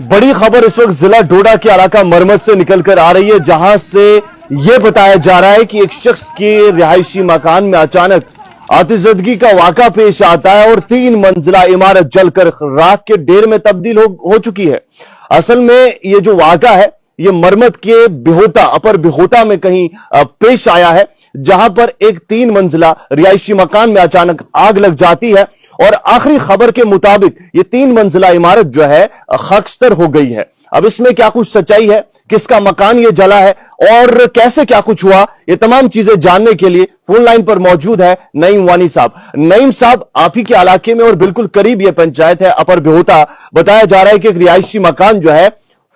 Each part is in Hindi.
बड़ी खबर इस वक्त जिला डोडा के इलाका मरमत से निकलकर आ रही है, जहां से यह बताया जा रहा है कि एक शख्स के रिहायशी मकान में अचानक आतिशबाजी का वाक़ा पेश आता है और 3 मंजिला इमारत जलकर राख के ढेर में तब्दील हो चुकी है। असल में यह जो वाक़ा है यह मरमत के बिहोता अपर बिहोता में कहीं पेश आया है, जहां पर एक 3 मंजिला रिहायशी मकान में अचानक आग लग जाती है और आखिरी खबर के मुताबिक ये 3 मंजिला इमारत जो है खाकस्तर हो गई है। अब इसमें क्या कुछ सच्चाई है, किसका मकान ये जला है और कैसे क्या कुछ हुआ, ये तमाम चीजें जानने के लिए फोन लाइन पर मौजूद है नईम वानी साहब। नईम साहब, आप ही के इलाके में और बिल्कुल करीब ये पंचायत है अपर बिहोता, बताया जा रहा है कि एक रिहायशी मकान जो है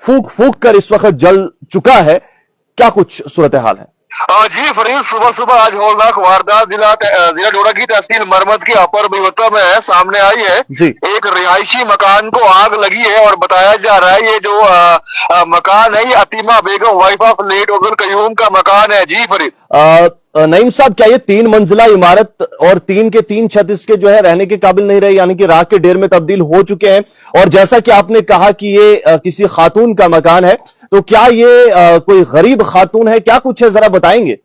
फूक फूक कर इस वक्त जल चुका है, क्या कुछ सूरत हाल है? जी फरीद, सुबह सुबह आज होलनाक वारदात जिला डोडा की तहसील मरमत की अपर बिहोता में सामने आई है जी। एक रिहायशी मकान को आग लगी है और बताया जा रहा है ये जो मकान है ये Atima Begum wife of late Abdul Qayyum का मकान है। जी फरीद। नईम साहब, क्या ये 3 मंजिला इमारत और 3 के 3 छत इसके जो है रहने के काबिल नहीं रहे, यानी कि राख के ढेर में तब्दील हो चुके हैं? और जैसा कि आपने कहा कि ये किसी खातून का मकान है, तो क्या ये कोई गरीब खातून है, क्या कुछ है, जरा बताएंगे?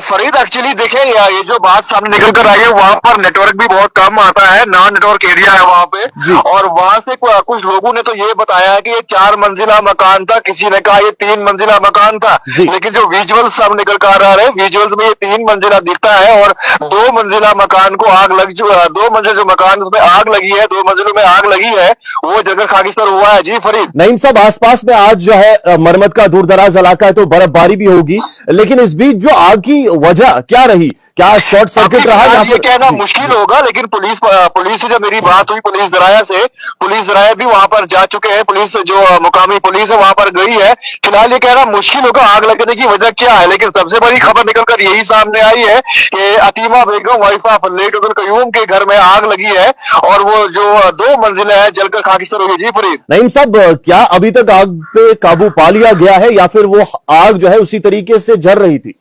फरीद, एक्चुअली देखें ये जो बात सामने निकल कर आई है वहां पर नेटवर्क भी बहुत कम आता है, नॉन नेटवर्क एरिया है वहां पे। और वहां से कुछ लोगों ने तो ये बताया है कि ये 4 मंजिला मकान था, किसी ने कहा ये 3 मंजिला मकान था, लेकिन जो विजुअल्स सब निकल कर आ रहे हैं विजुअल्स में ये 3 मंजिला दिखता है और 2 मंजिला मकान को आग लग 2 मंजिल जो मकान उसमें आग लगी है, 2 मंजिलों में आग लगी है, वो जगह खाकिस्तान हुआ है। जी फरीद। नईम साहब, आसपास में आज जो है मरमत का दूर दराज इलाका है तो बर्फबारी भी होगी, लेकिन इस बीच जो आग की वजह क्या रही, क्या शॉर्ट सर्किट रहा? ये कहना मुश्किल होगा, लेकिन पुलिस से जब मेरी बात हुई पुलिस दराया भी वहां पर जा चुके हैं, पुलिस जो मुकामी पुलिस है वहां पर गई है। फिलहाल ये कहना मुश्किल होगा आग लगने की वजह क्या है, लेकिन सबसे बड़ी खबर निकलकर यही सामने आई है कि Atima Begum wife of late Abdul Qayyum के घर में आग लगी है और वो जो 2 मंजिलें हैं जलकर खाकिस्तान हुई। जी फरीद। नईम साहब, क्या अभी तक आग पे काबू पा लिया गया है या फिर वो आग जो है उसी तरीके से जल रही थी?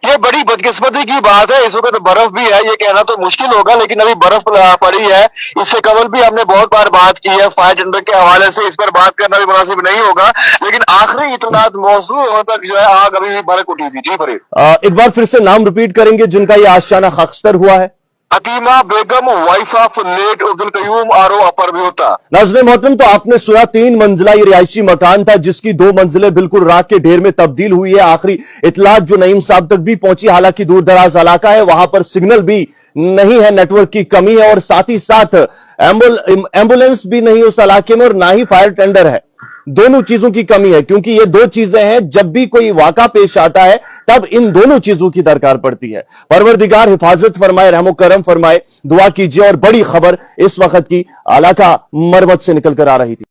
ये बड़ी बदकिस्मती की बात है, इस वक्त बर्फ भी है, ये कहना तो मुश्किल होगा, लेकिन अभी बर्फ पड़ी है। इससे कबल भी हमने बहुत बार बात की है फायर टेंडर के हवाले से, इस पर बात करना भी मुनासिब नहीं होगा, लेकिन आखिरी इत्तलात मौसूल होने तक जो है आग अभी भी भड़क उठी थी। जी फरीद। एक बार फिर से नाम रिपीट करेंगे जिनका ये आशियाना खाकस्तर हुआ है? Atima Begum wife of late Abdul Qayyum आरो अपर बिहोता। नाज़रीन मोहतरम, तो आपने सुना 3 मंजिला ये रिहायशी मकान था जिसकी 2 मंजिलें बिल्कुल राख के ढेर में तब्दील हुई है। आखिरी इतलात जो नईम साहब तक भी पहुंची, हालांकि दूर दराज इलाका है, वहां पर सिग्नल भी नहीं है, नेटवर्क की कमी है और साथ ही साथ एम्बुलेंस भी नहीं उस इलाके में और ना ही फायर टेंडर है। दोनों चीजों की कमी है, क्योंकि ये 2 चीजें हैं, जब भी कोई वाक़ा पेश आता है तब इन दोनों चीजों की दरकार पड़ती है। परवरदिगार हिफाजत फरमाए, रहमो करम फरमाए, दुआ कीजिए। और बड़ी खबर इस वक्त की इलाका मरमत से निकल कर आ रही थी।